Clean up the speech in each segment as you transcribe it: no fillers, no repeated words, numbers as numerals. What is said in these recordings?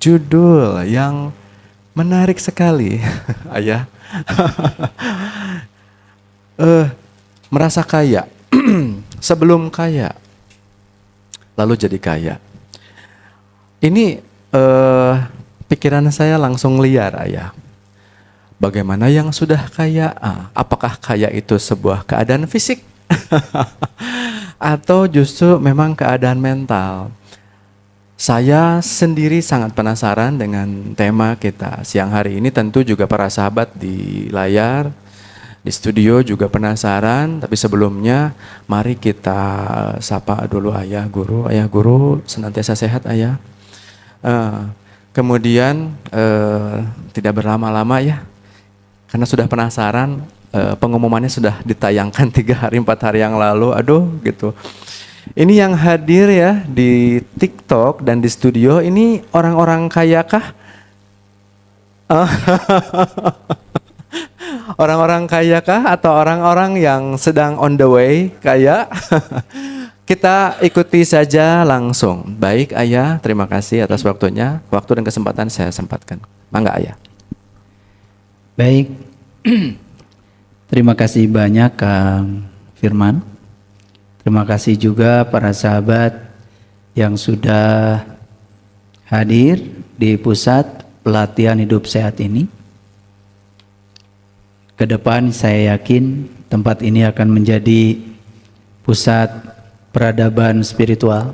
judul yang menarik sekali, Ayah. Merasa kaya, sebelum kaya, lalu jadi kaya. Ini pikiran saya langsung liar, Ayah. Bagaimana yang sudah kaya? Apakah kaya itu sebuah keadaan fisik? Atau justru memang keadaan mental? Saya sendiri sangat penasaran dengan tema kita siang hari ini. Tentu juga para sahabat di layar, di studio juga penasaran. Tapi sebelumnya mari kita sapa dulu Ayah Guru. Ayah Guru senantiasa sehat, Ayah. Kemudian tidak berlama-lama ya, karena sudah penasaran. Pengumumannya sudah ditayangkan 3 hari 4 hari yang lalu. Aduh gitu. Ini yang hadir ya di TikTok dan di studio ini orang-orang kaya kah? Orang-orang kaya kah atau orang-orang yang sedang on the way kaya? Kita ikuti saja langsung. Baik Ayah, terima kasih atas waktunya. Waktu dan kesempatan saya sempatkan. Mangga Ayah. Baik. Terima kasih banyak Kang Firman. Terima kasih juga para sahabat yang sudah hadir di pusat pelatihan hidup sehat ini. Ke depan saya yakin tempat ini akan menjadi pusat peradaban spiritual.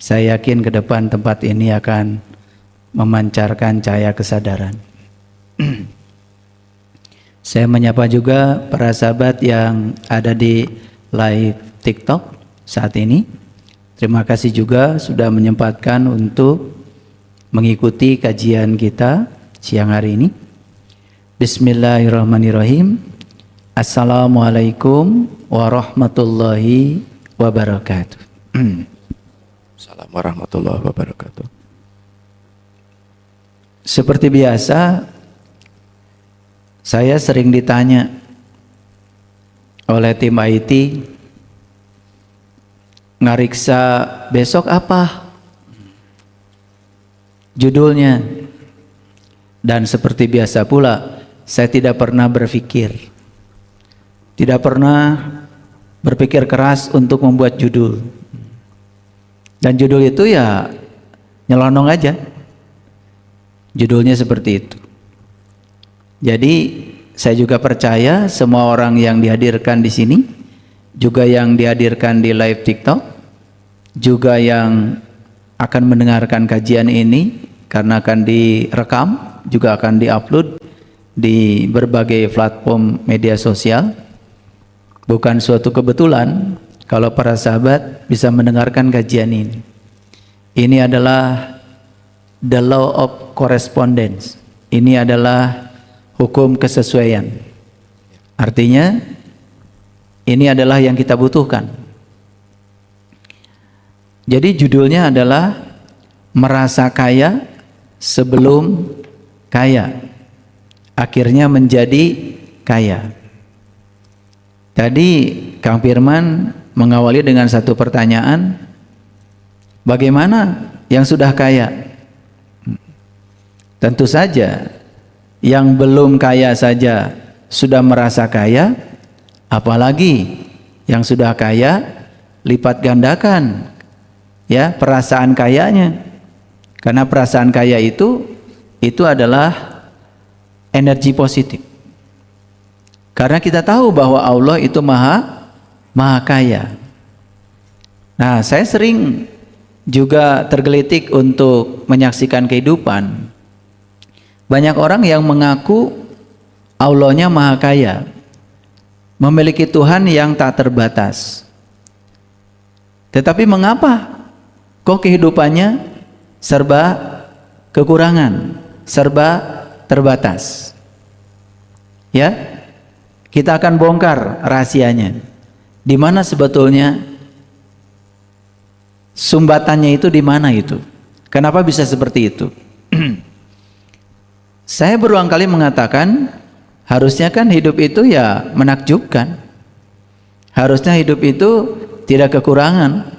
Saya yakin ke depan tempat ini akan memancarkan cahaya kesadaran. Saya menyapa juga para sahabat yang ada di live TikTok saat ini. Terima kasih juga sudah menyempatkan untuk mengikuti kajian kita siang hari ini. Bismillahirrahmanirrahim. Assalamualaikum warahmatullahi wabarakatuh. Assalamualaikum warahmatullahi wabarakatuh. Seperti biasa, saya sering ditanya oleh tim IT, ngariksa besok apa judulnya? Dan seperti biasa pula, saya tidak pernah berpikir, tidak pernah berpikir keras untuk membuat judul. Dan judul itu ya nyelonong aja. Judulnya seperti itu. Jadi saya juga percaya semua orang yang dihadirkan di sini, juga yang dihadirkan di live TikTok, juga yang akan mendengarkan kajian ini karena akan direkam, juga akan diupload di berbagai platform media sosial. Bukan suatu kebetulan kalau para sahabat bisa mendengarkan kajian ini. Ini adalah the law of correspondence. Ini adalah hukum kesesuaian. Artinya ini adalah yang kita butuhkan. Jadi judulnya adalah merasa kaya sebelum kaya, akhirnya menjadi kaya. Tadi Kang Firman mengawali dengan satu pertanyaan, bagaimana yang sudah kaya? Tentu saja yang belum kaya saja sudah merasa kaya, apalagi yang sudah kaya lipat gandakan ya perasaan kayanya. Karena perasaan kaya itu adalah energi positif. Karena kita tahu bahwa Allah itu maha kaya. Nah, saya sering juga tergelitik untuk menyaksikan kehidupan. Banyak orang yang mengaku Allahnya maha kaya, memiliki Tuhan yang tak terbatas. Tetapi mengapa kok kehidupannya serba kekurangan, serba terbatas? Ya, kita akan bongkar rahasianya. Di mana sebetulnya sumbatannya itu, di mana itu? Kenapa bisa seperti itu? Saya berulang kali mengatakan, harusnya kan hidup itu ya menakjubkan. Harusnya hidup itu tidak kekurangan.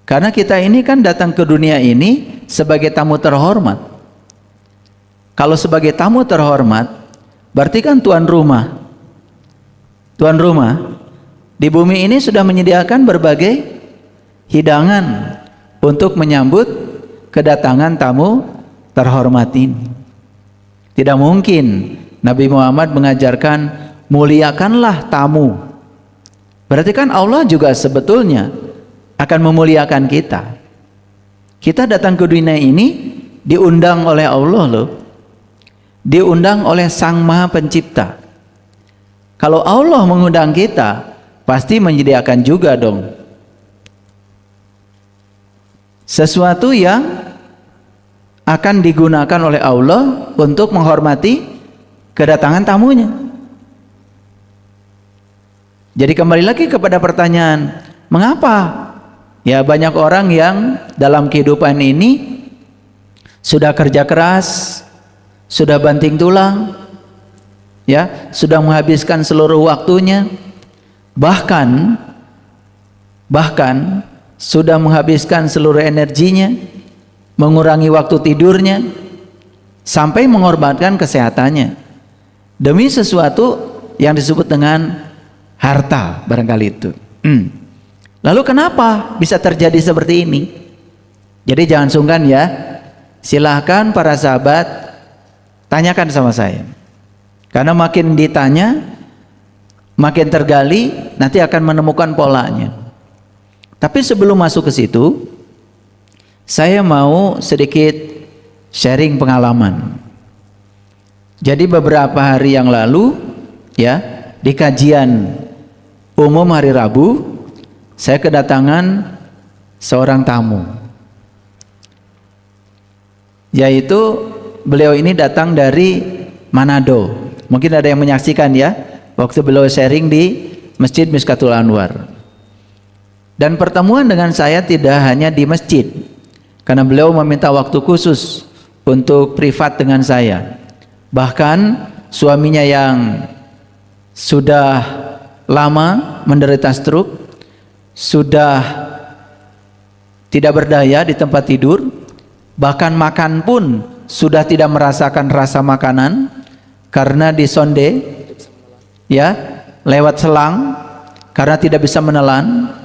Karena kita ini kan datang ke dunia ini sebagai tamu terhormat. Kalau sebagai tamu terhormat, berarti kan tuan rumah. Tuan rumah di bumi ini sudah menyediakan berbagai hidangan untuk menyambut kedatangan tamu terhormat ini. Tidak mungkin Nabi Muhammad mengajarkan muliakanlah tamu. Berarti kan Allah juga sebetulnya akan memuliakan kita. Kita datang ke dunia ini diundang oleh Allah loh. Diundang oleh Sang Maha Pencipta. Kalau Allah mengundang kita, pasti menyediakan juga dong sesuatu yang akan digunakan oleh Allah untuk menghormati kedatangan tamunya. Jadi kembali lagi kepada pertanyaan, mengapa? Ya, banyak orang yang dalam kehidupan ini sudah kerja keras, sudah banting tulang, ya, sudah menghabiskan seluruh waktunya, bahkan sudah menghabiskan seluruh energinya, mengurangi waktu tidurnya, sampai mengorbankan kesehatannya demi sesuatu yang disebut dengan harta, barangkali itu. Lalu kenapa bisa terjadi seperti ini? Jadi jangan sungkan ya, silahkan para sahabat tanyakan sama saya, karena makin ditanya makin tergali, nanti akan menemukan polanya. Tapi sebelum masuk ke situ, saya mau sedikit sharing pengalaman. Jadi beberapa hari yang lalu, ya, di kajian umum hari Rabu, saya kedatangan seorang tamu, yaitu beliau ini datang dari Manado. Mungkin ada yang menyaksikan ya, waktu beliau sharing di Masjid Miskatul Anwar. Dan pertemuan dengan saya tidak hanya di masjid, karena beliau meminta waktu khusus untuk privat dengan saya. Bahkan suaminya yang sudah lama menderita stroke, sudah tidak berdaya di tempat tidur, bahkan makan pun sudah tidak merasakan rasa makanan karena disonde, ya, lewat selang, karena tidak bisa menelan.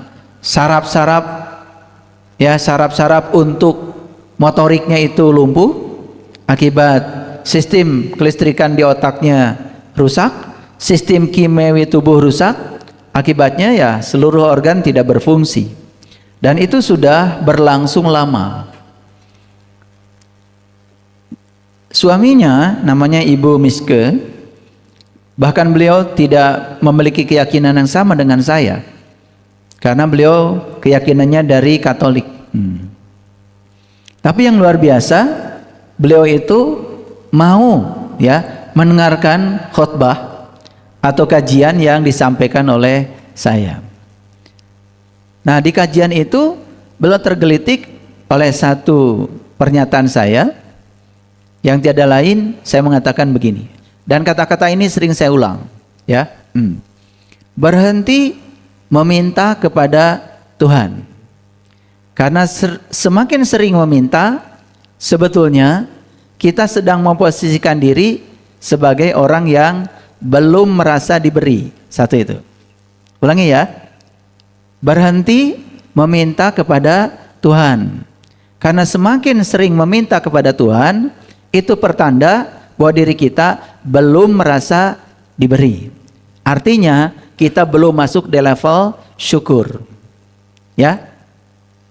Saraf-saraf, ya, saraf-saraf untuk motoriknya itu lumpuh akibat sistem kelistrikan di otaknya rusak, sistem kimiawi tubuh rusak. Akibatnya ya seluruh organ tidak berfungsi, dan itu sudah berlangsung lama. Suaminya namanya Ibu Miske, bahkan beliau tidak memiliki keyakinan yang sama dengan saya, karena beliau keyakinannya dari Katolik. Tapi yang luar biasa, beliau itu mau ya mendengarkan khotbah atau kajian yang disampaikan oleh saya. Nah, di kajian itu beliau tergelitik oleh satu pernyataan saya yang tiada lain. Saya mengatakan begini, dan kata-kata ini sering saya ulang, ya. Berhenti meminta kepada Tuhan, karena semakin sering meminta, sebetulnya kita sedang memposisikan diri sebagai orang yang belum merasa diberi. Satu itu. Ulangi ya. Berhenti meminta kepada Tuhan, karena semakin sering meminta kepada Tuhan, itu pertanda bahwa diri kita belum merasa diberi. Artinya kita belum masuk di level syukur. Ya.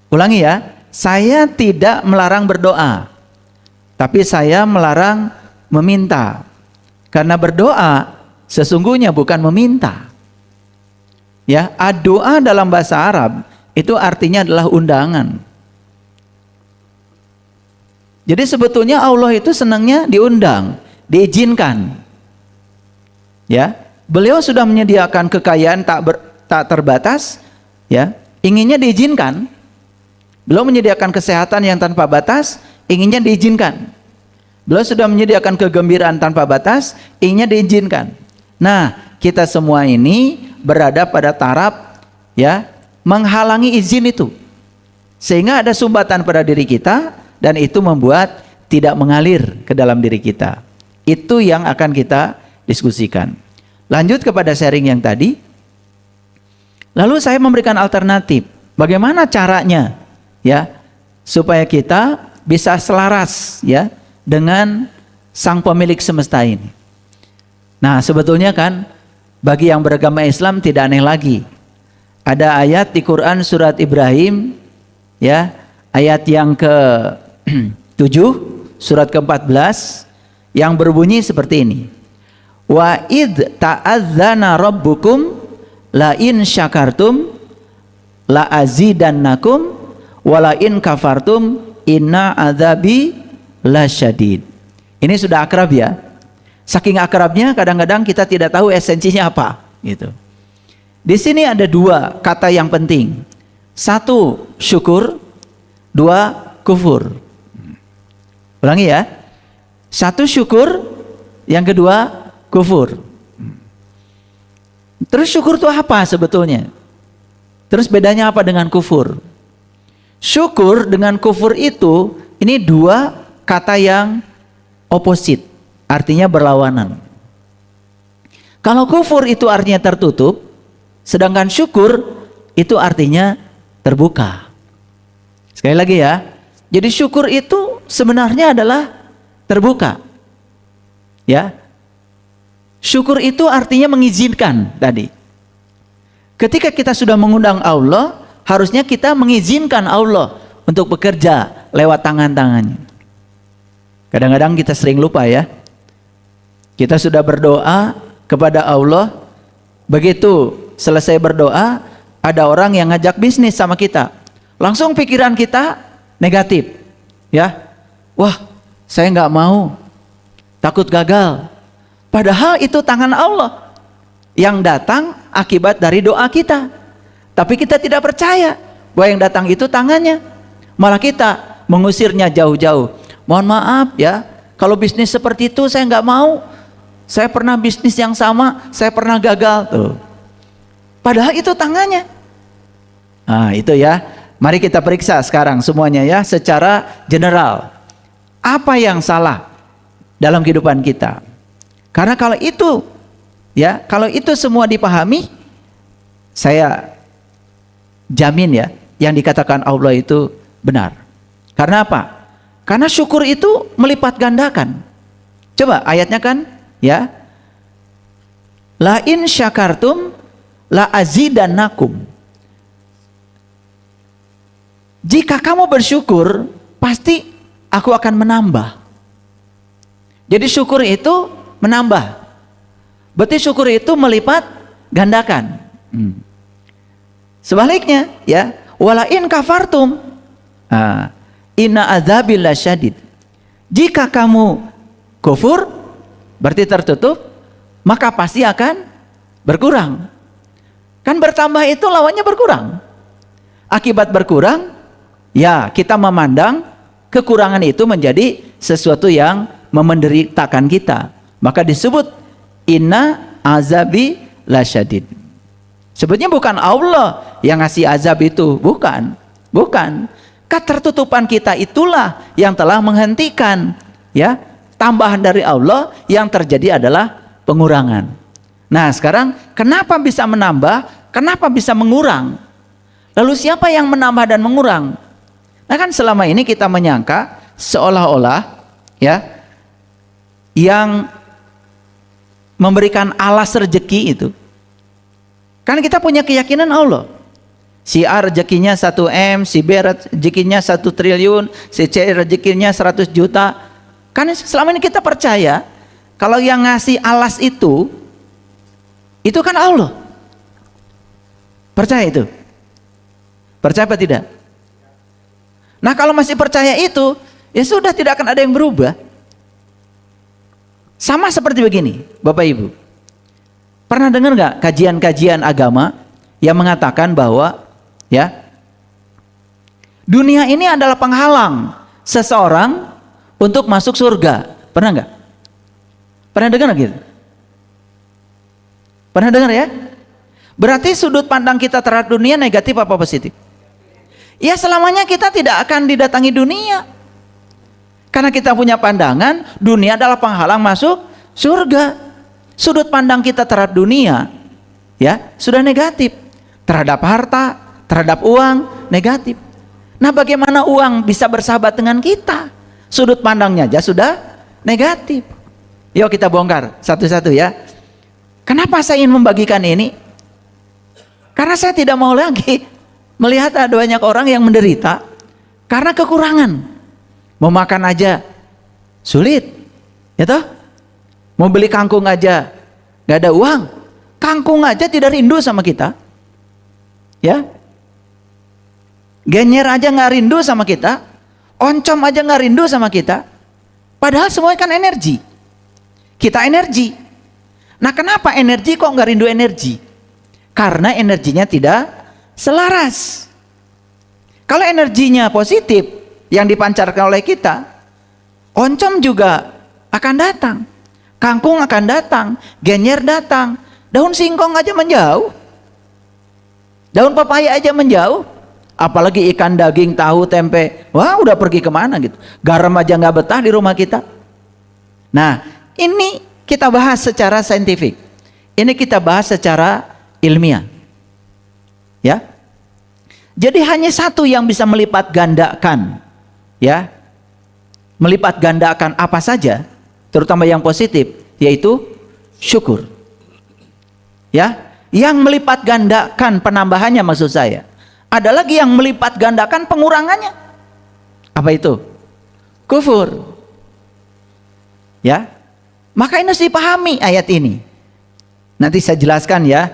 Ulangi ya. Saya tidak melarang berdoa, tapi saya melarang meminta. Karena berdoa sesungguhnya bukan meminta. Ya, doa dalam bahasa Arab itu artinya adalah undangan. Jadi sebetulnya Allah itu senangnya diundang, diizinkan. Ya, beliau sudah menyediakan kekayaan tak terbatas, ya, inginnya diizinkan. Beliau menyediakan kesehatan yang tanpa batas, inginnya diizinkan. Beliau sudah menyediakan kegembiraan tanpa batas, inginnya diizinkan. Nah, kita semua ini berada pada taraf, ya, menghalangi izin itu, sehingga ada sumbatan pada diri kita dan itu membuat tidak mengalir ke dalam diri kita. Itu yang akan kita diskusikan. Lanjut kepada sharing yang tadi. Lalu saya memberikan alternatif. Bagaimana caranya ya supaya kita bisa selaras ya dengan sang pemilik semesta ini. Nah, sebetulnya kan bagi yang beragama Islam tidak aneh lagi. Ada ayat di Quran surat Ibrahim ya, ayat yang ke-7 surat ke-14 yang berbunyi seperti ini. Wa id ta'adzana rabbukum la in syakartum la azidannakum wa la in kafartum inna adzabi lasyadid. Ini sudah akrab ya. Saking akrabnya kadang-kadang kita tidak tahu esensinya apa gitu. Di sini ada dua kata yang penting. Satu, syukur. Dua, kufur. Ulangi ya. Satu, syukur. Yang kedua, kufur. Terus syukur itu apa sebetulnya? Terus bedanya apa dengan kufur? Syukur dengan kufur itu, ini dua kata yang oposit. Artinya berlawanan. Kalau kufur itu artinya tertutup, sedangkan syukur itu artinya terbuka. Sekali lagi ya. Jadi syukur itu sebenarnya adalah terbuka. Ya. Syukur itu artinya mengizinkan tadi. Ketika kita sudah mengundang Allah, harusnya kita mengizinkan Allah untuk bekerja lewat tangan-tangannya. Kadang-kadang kita sering lupa ya. Kita sudah berdoa kepada Allah, begitu selesai berdoa, ada orang yang ngajak bisnis sama kita. Langsung pikiran kita negatif. Ya, wah saya nggak mau, takut gagal. Padahal itu tangan Allah yang datang akibat dari doa kita. Tapi kita tidak percaya bahwa yang datang itu tangannya. Malah kita mengusirnya jauh-jauh. Mohon maaf ya, kalau bisnis seperti itu saya nggak mau. Saya pernah bisnis yang sama, saya pernah gagal tuh. Padahal itu tangannya. Nah itu ya. Mari kita periksa sekarang semuanya ya, secara general. Apa yang salah dalam kehidupan kita? Karena kalau itu ya, kalau itu semua dipahami, saya jamin ya, yang dikatakan Allah itu benar. Karena apa? Karena syukur itu melipat gandakan. Coba ayatnya kan ya, la in syakartum la azidannakum. Jika kamu bersyukur, pasti aku akan menambah. Jadi syukur itu menambah. Berarti syukur itu melipat gandakan. Sebaliknya ya, wala in kafartum inna adzabil lasyadid. Jika kamu kufur, berarti tertutup, maka pasti akan berkurang. Kan bertambah itu lawannya berkurang. Akibat berkurang, ya kita memandang kekurangan itu menjadi sesuatu yang memenderitakan kita. Maka disebut inna azabi lasyadid. Sebetulnya bukan Allah yang ngasih azab itu, bukan. Ketertutupan kita itulah yang telah menghentikan ya tambahan dari Allah, yang terjadi adalah pengurangan. Nah sekarang kenapa bisa menambah, kenapa bisa mengurang? Lalu siapa yang menambah dan mengurang? Nah kan selama ini kita menyangka seolah-olah ya yang memberikan alas rezeki itu, kan kita punya keyakinan Allah. Si A rezekinya 1 M, si B rezekinya 1 triliun, si C rezekinya 100 juta. Kan selama ini kita percaya kalau yang ngasih alas itu kan Allah. Percaya itu? Percaya apa tidak? Nah kalau masih percaya itu, ya sudah, tidak akan ada yang berubah. Sama seperti begini, Bapak Ibu. Pernah dengar nggak kajian-kajian agama yang mengatakan bahwa ya dunia ini adalah penghalang seseorang untuk masuk surga? Pernah nggak? Pernah dengar gitu? Pernah dengar ya? Berarti sudut pandang kita terhadap dunia negatif apa positif? Ya selamanya kita tidak akan didatangi dunia. Karena kita punya pandangan dunia adalah penghalang masuk surga. Sudut pandang kita terhadap dunia ya sudah negatif. Terhadap harta, terhadap uang negatif. Nah, bagaimana uang bisa bersahabat dengan kita? Sudut pandangnya aja sudah negatif. Yuk kita bongkar satu-satu ya. Kenapa saya ingin membagikan ini? Karena saya tidak mau lagi melihat ada banyak orang yang menderita karena kekurangan. Mau makan aja sulit, ya toh? Mau beli kangkung aja gak ada uang. Kangkung aja tidak rindu sama kita, ya. Genyer aja nggak rindu sama kita, oncom aja nggak rindu sama kita. Padahal semuanya kan energi. Kita energi. Nah, kenapa energi kok nggak rindu energi? Karena energinya tidak selaras. Kalau energinya positif yang dipancarkan oleh kita, oncom juga akan datang, kangkung akan datang, genyer datang, daun singkong aja menjauh, daun pepaya aja menjauh, apalagi ikan, daging, tahu, tempe, wah udah pergi kemana gitu. Garam aja nggak betah di rumah kita. Nah, ini kita bahas secara saintifik, ini kita bahas secara ilmiah, ya. Jadi hanya satu yang bisa melipat gandakan, ya, melipat gandakan apa saja, terutama yang positif, yaitu syukur. Ya, yang melipat gandakan penambahannya maksud saya. Ada lagi yang melipat gandakan pengurangannya. Apa itu? Kufur. Ya, maka ini harus dipahami ayat ini. Nanti saya jelaskan ya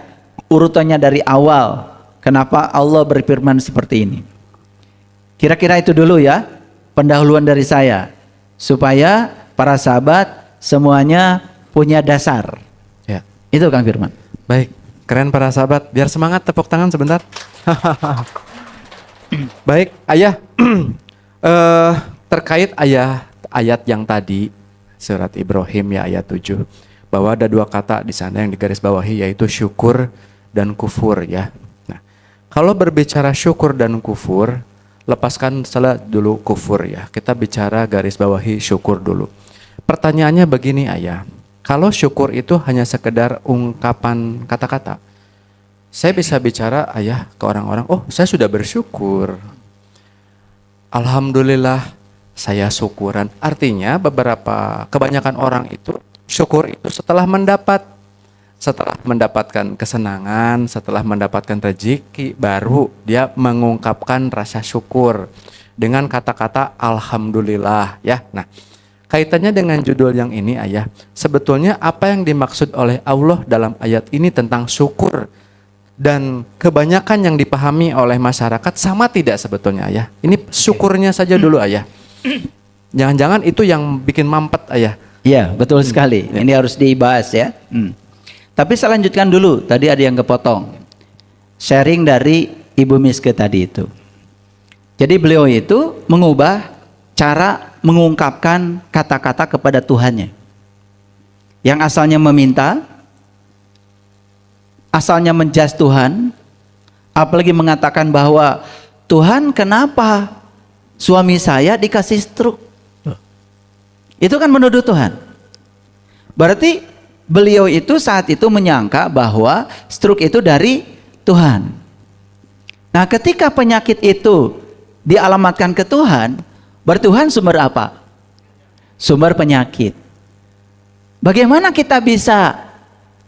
urutannya dari awal. Kenapa Allah berfirman seperti ini? Kira-kira itu dulu ya pendahuluan dari saya, supaya para sahabat semuanya punya dasar. Ya. Itu Kang Firman. Baik, keren para sahabat. Biar semangat, tepuk tangan sebentar. Baik, Ayah. Terkait ayat yang tadi surat Ibrahim ya ayat 7, bahwa ada dua kata di sana yang digarisbawahi, yaitu syukur dan kufur ya. Nah, kalau berbicara syukur dan kufur, lepaskan salah dulu kufur ya. Kita bicara garis bawahi syukur dulu. Pertanyaannya begini Ayah, kalau syukur itu hanya sekedar ungkapan kata-kata, saya bisa bicara Ayah ke orang-orang, oh saya sudah bersyukur, alhamdulillah saya syukuran. Artinya kebanyakan orang itu syukur itu setelah mendapatkan kesenangan, setelah mendapatkan rezeki, baru dia mengungkapkan rasa syukur dengan kata-kata alhamdulillah ya. Nah, kaitannya dengan judul yang ini Ayah, sebetulnya apa yang dimaksud oleh Allah dalam ayat ini tentang syukur dan kebanyakan yang dipahami oleh masyarakat sama tidak sebetulnya Ayah? Ini syukurnya saja dulu Ayah. Jangan-jangan itu yang bikin mampet Ayah. Iya, betul sekali. Ini harus dibahas ya. Tapi saya lanjutkan dulu. Tadi ada yang kepotong. Sharing dari Ibu Miske tadi itu. Jadi beliau itu mengubah cara mengungkapkan kata-kata kepada Tuhannya. Yang asalnya meminta, asalnya menjas Tuhan, apalagi mengatakan bahwa Tuhan kenapa suami saya dikasih stroke? Itu kan menuduh Tuhan. Berarti beliau itu saat itu menyangka bahwa stroke itu dari Tuhan. Nah, ketika penyakit itu dialamatkan ke Tuhan, berarti Tuhan sumber apa? Sumber penyakit. Bagaimana kita bisa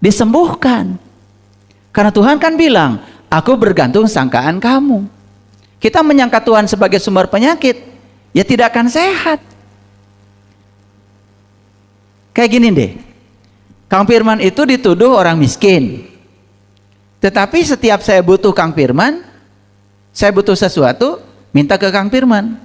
disembuhkan? Karena Tuhan kan bilang, aku bergantung sangkaan kamu. Kita menyangka Tuhan sebagai sumber penyakit, ya tidak akan sehat. Kayak gini deh, Kang Firman itu dituduh orang miskin. Tetapi setiap saya butuh Kang Firman, saya butuh sesuatu, minta ke Kang Firman.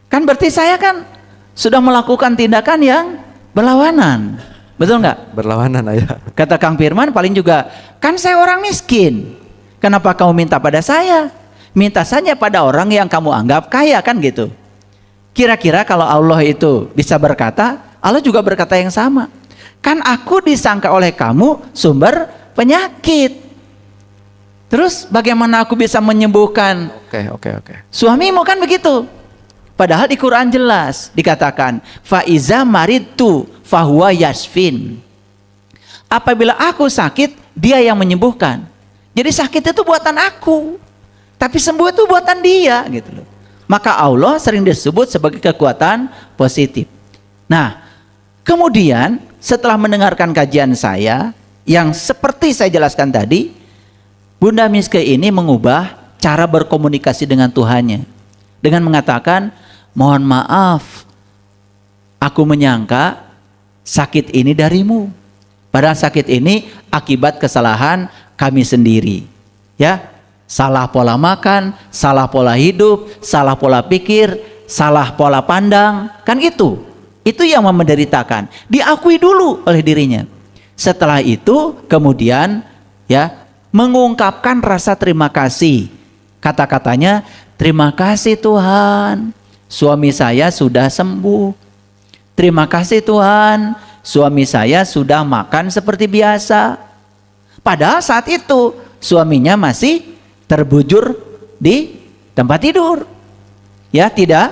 Kan berarti saya kan sudah melakukan tindakan yang berlawanan. Betul nggak? Berlawanan Ayah. Kata Kang Firman paling juga, kan saya orang miskin. Kenapa kamu minta pada saya? Minta saja pada orang yang kamu anggap kaya, kan gitu. Kira-kira kalau Allah itu bisa berkata, Allah juga berkata yang sama. Kan aku disangka oleh kamu sumber penyakit. Terus bagaimana aku bisa menyembuhkan Oke. suamimu, kan begitu. Padahal di Quran jelas dikatakan faiza maridtu fahuwa yasfin. Apabila aku sakit, dia yang menyembuhkan. Jadi sakit itu buatan aku, tapi sembuh itu buatan dia gitu loh. Maka Allah sering disebut sebagai kekuatan positif. Nah, kemudian setelah mendengarkan kajian saya yang seperti saya jelaskan tadi, Bunda Miske ini mengubah cara berkomunikasi dengan Tuhannya dengan mengatakan, mohon maaf, aku menyangka sakit ini darimu, padahal sakit ini akibat kesalahan kami sendiri. Ya, salah pola makan, salah pola hidup, salah pola pikir, salah pola pandang, kan itu yang menderitakan. Diakui dulu oleh dirinya. Setelah itu kemudian ya mengungkapkan rasa terima kasih. Kata-katanya, terima kasih Tuhan, suami saya sudah sembuh. Terima kasih Tuhan, suami saya sudah makan seperti biasa. Padahal saat itu suaminya masih terbujur di tempat tidur. Ya, tidak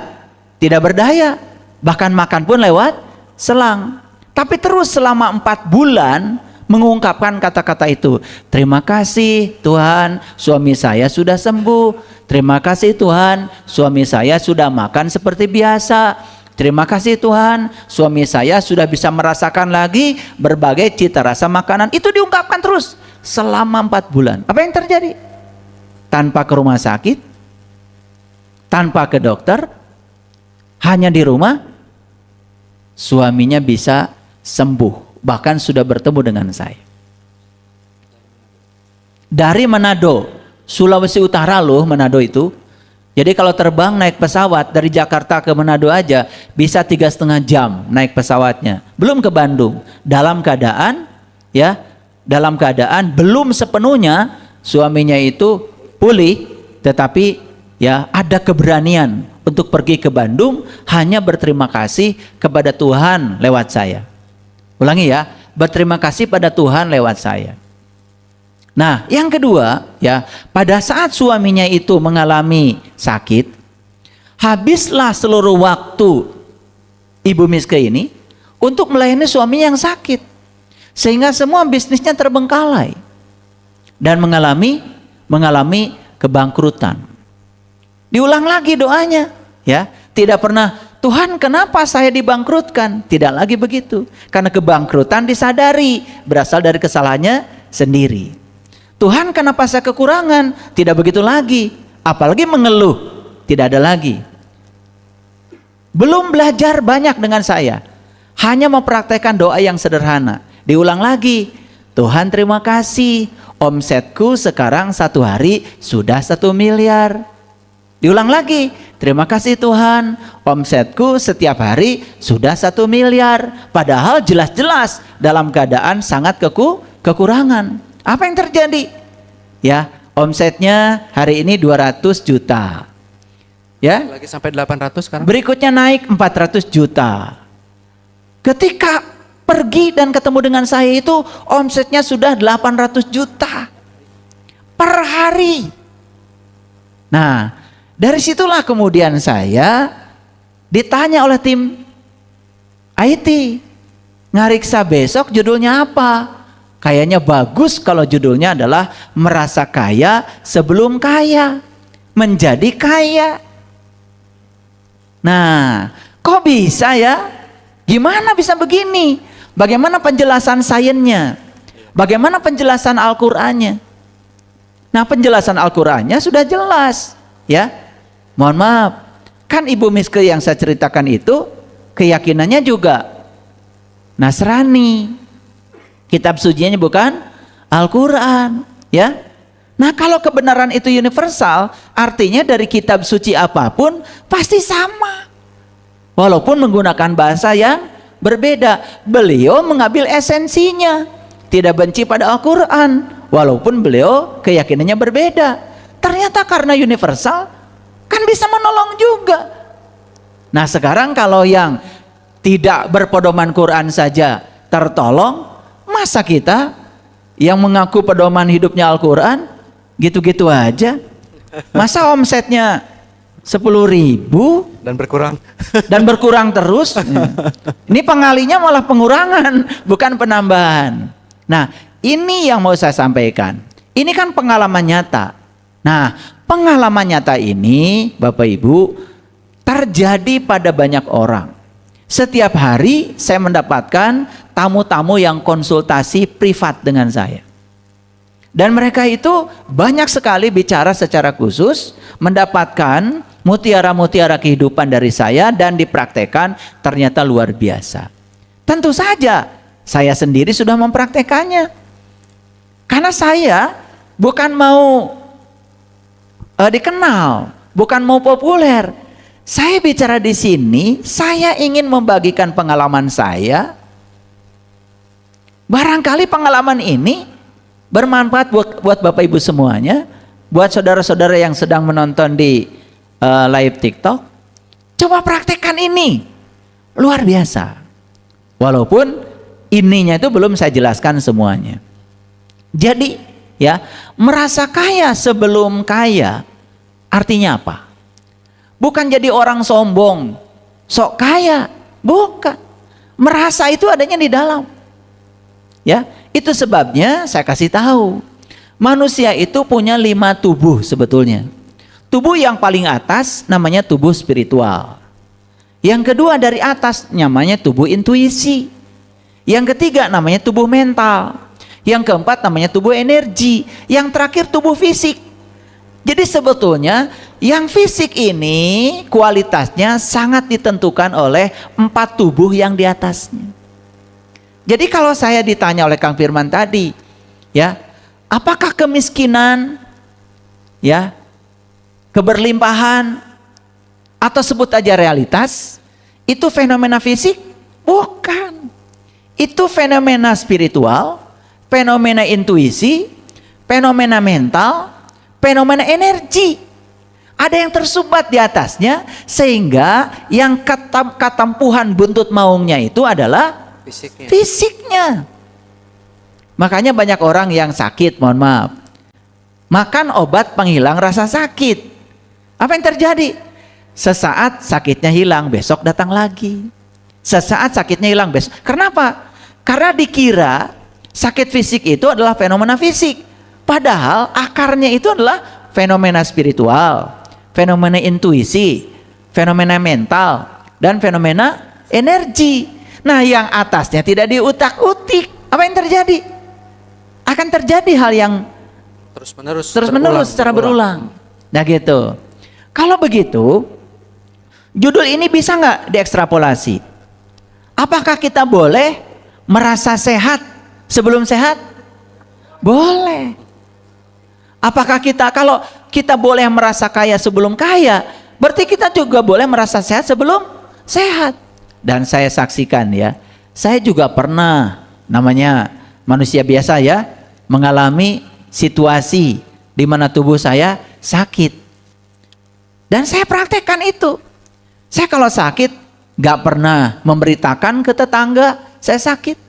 berdaya. Bahkan makan pun lewat selang. Tapi terus selama 4 bulan mengungkapkan kata-kata itu. Terima kasih Tuhan, suami saya sudah sembuh. Terima kasih Tuhan, suami saya sudah makan seperti biasa. Terima kasih Tuhan, suami saya sudah bisa merasakan lagi berbagai cita rasa makanan. Itu diungkapkan terus selama 4 bulan. Apa yang terjadi? Tanpa ke rumah sakit, tanpa ke dokter, hanya di rumah, suaminya bisa sembuh. Bahkan sudah bertemu dengan saya. Dari Manado, Sulawesi Utara loh Manado itu. Jadi kalau terbang naik pesawat dari Jakarta ke Manado aja bisa 3,5 jam naik pesawatnya. Belum ke Bandung. Dalam keadaan belum sepenuhnya suaminya itu pulih, tetapi ya ada keberanian untuk pergi ke Bandung hanya berterima kasih kepada Tuhan lewat saya. Ulangi ya, berterima kasih pada Tuhan lewat saya. Nah, yang kedua ya, pada saat suaminya itu mengalami sakit, habislah seluruh waktu Ibu Miske ini untuk melayani suami yang sakit, sehingga semua bisnisnya terbengkalai dan mengalami kebangkrutan. Diulang lagi doanya, ya, tidak pernah Tuhan kenapa saya dibangkrutkan? Tidak lagi begitu. Karena kebangkrutan disadari berasal dari kesalahannya sendiri. Tuhan kenapa saya kekurangan? Tidak begitu lagi. Apalagi mengeluh. Tidak ada lagi. Belum belajar banyak dengan saya. Hanya mempraktekkan doa yang sederhana. Diulang lagi. Tuhan terima kasih. Omsetku sekarang 1 hari sudah 1 miliar. Diulang lagi, terima kasih Tuhan, omsetku setiap hari sudah 1 miliar. Padahal jelas-jelas dalam keadaan sangat kekurangan. Apa yang terjadi? Ya, omsetnya hari ini 200 juta. Ya, Lagi sampai 800 sekarang. berikutnya naik 400 juta. Ketika pergi dan ketemu dengan saya itu omsetnya sudah 800 juta per hari. Nah, dari situlah kemudian saya ditanya oleh tim IT, ngariksa besok judulnya apa? Kayaknya bagus kalau judulnya adalah merasa kaya sebelum kaya, menjadi kaya. Nah, kok bisa ya? Gimana bisa begini? Bagaimana penjelasan sainsnya? Bagaimana penjelasan Al-Qur'annya? Nah, penjelasan Al-Qur'annya sudah jelas, ya. Mohon maaf, kan Ibu Miske yang saya ceritakan itu keyakinannya juga Nasrani. Kitab sucinya bukan Al-Qur'an, ya. Nah, kalau kebenaran itu universal, artinya dari kitab suci apapun pasti sama. Walaupun menggunakan bahasa yang berbeda. Beliau mengambil esensinya. Tidak benci pada Al-Qur'an, walaupun beliau keyakinannya berbeda. Ternyata karena universal kan bisa menolong juga. Nah, sekarang kalau yang tidak berpedoman Quran saja tertolong, masa kita yang mengaku pedoman hidupnya Al-Quran gitu-gitu aja? Masa omsetnya 10.000 Dan berkurang. dan berkurang terus. Ini pengalinya malah pengurangan, bukan penambahan. Nah, ini yang mau saya sampaikan. Ini kan pengalaman nyata. Nah, pengalaman nyata ini, Bapak Ibu, terjadi pada banyak orang. Setiap hari saya mendapatkan tamu-tamu yang konsultasi privat dengan saya. Dan mereka itu banyak sekali bicara secara khusus, mendapatkan mutiara-mutiara kehidupan dari saya dan dipraktekkan ternyata luar biasa. Tentu saja saya sendiri sudah mempraktekannya. Karena saya bukan mau dikenal, bukan mau populer. Saya bicara di sini, saya ingin membagikan pengalaman saya. Barangkali pengalaman ini bermanfaat buat Bapak Ibu semuanya, buat saudara-saudara yang sedang menonton di live TikTok. Coba praktekkan ini, luar biasa. Walaupun ininya itu belum saya jelaskan semuanya. Jadi ya, merasa kaya sebelum kaya artinya apa? Bukan jadi orang sombong, sok kaya, bukan. Merasa itu adanya di dalam. Ya, itu sebabnya saya kasih tahu. Manusia itu punya 5 tubuh sebetulnya. Tubuh yang paling atas namanya tubuh spiritual. Yang kedua dari atas namanya tubuh intuisi. Yang ketiga namanya tubuh mental. Yang keempat namanya tubuh energi. Yang terakhir tubuh fisik. Jadi sebetulnya yang fisik ini kualitasnya sangat ditentukan oleh 4 tubuh yang di atasnya. Jadi kalau saya ditanya oleh Kang Firman tadi, ya, apakah kemiskinan, ya, keberlimpahan, atau sebut aja realitas, itu fenomena fisik? Bukan. Itu fenomena spiritual, fenomena intuisi, fenomena mental, fenomena energi. Ada yang tersumbat di atasnya, sehingga yang ketampuhan buntut maungnya itu adalah fisiknya. Makanya banyak orang yang sakit, mohon maaf, makan obat penghilang rasa sakit. Apa yang terjadi? Sesaat sakitnya hilang, besok datang lagi. Sesaat sakitnya hilang, besok. Kenapa? Karena dikira sakit fisik itu adalah fenomena fisik. Padahal akarnya itu adalah fenomena spiritual, fenomena intuisi, fenomena mental, dan fenomena energi. Nah, yang atasnya tidak diutak-utik. Apa yang terjadi? Akan terjadi hal yang terus-menerus secara berulang. Nah gitu. Kalau begitu, judul ini bisa nggak diekstrapolasi? Apakah kita boleh merasa sehat sebelum sehat? Boleh. Apakah kalau kita boleh merasa kaya sebelum kaya, berarti kita juga boleh merasa sehat sebelum sehat. Dan saya saksikan ya, saya juga pernah, namanya manusia biasa ya, mengalami situasi di mana tubuh saya sakit. Dan saya praktekkan itu. Saya kalau sakit gak pernah memberitakan ke tetangga saya sakit.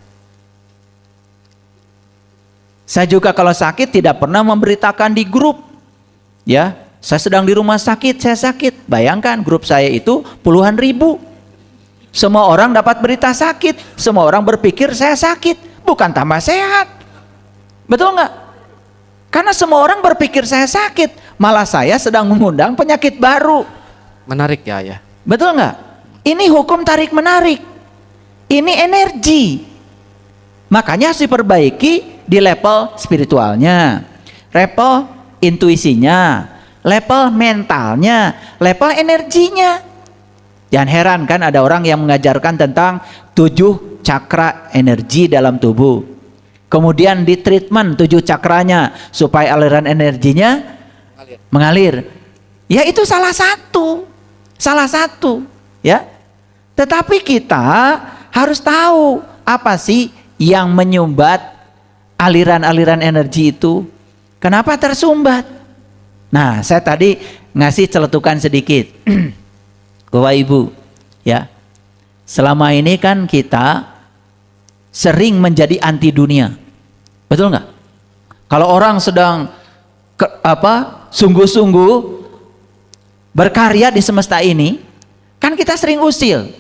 Saya juga kalau sakit tidak pernah memberitakan di grup. Ya, saya sedang di rumah sakit, saya sakit. Bayangkan grup saya itu puluhan ribu. Semua orang dapat berita sakit. Semua orang berpikir saya sakit, bukan tambah sehat. Betul nggak? Karena semua orang berpikir saya sakit, malah saya sedang mengundang penyakit baru. Menarik ya. Betul nggak? Ini hukum tarik menarik. Ini energi. Makanya harus diperbaiki di level spiritualnya, level intuisinya, level mentalnya, level energinya. Jangan heran kan ada orang yang mengajarkan tentang 7 cakra energi dalam tubuh. Kemudian di treatment 7 cakranya supaya aliran energinya mengalir. Ya itu salah satu, ya. Tetapi kita harus tahu apa sih yang menyumbat aliran-aliran energi itu. Kenapa tersumbat? Nah, saya tadi ngasih celetukan sedikit. Bapak Ibu, ya. Selama ini kan kita sering menjadi anti dunia. Betul nggak? Kalau orang sedang sungguh-sungguh berkarya di semesta ini, kan kita sering usil.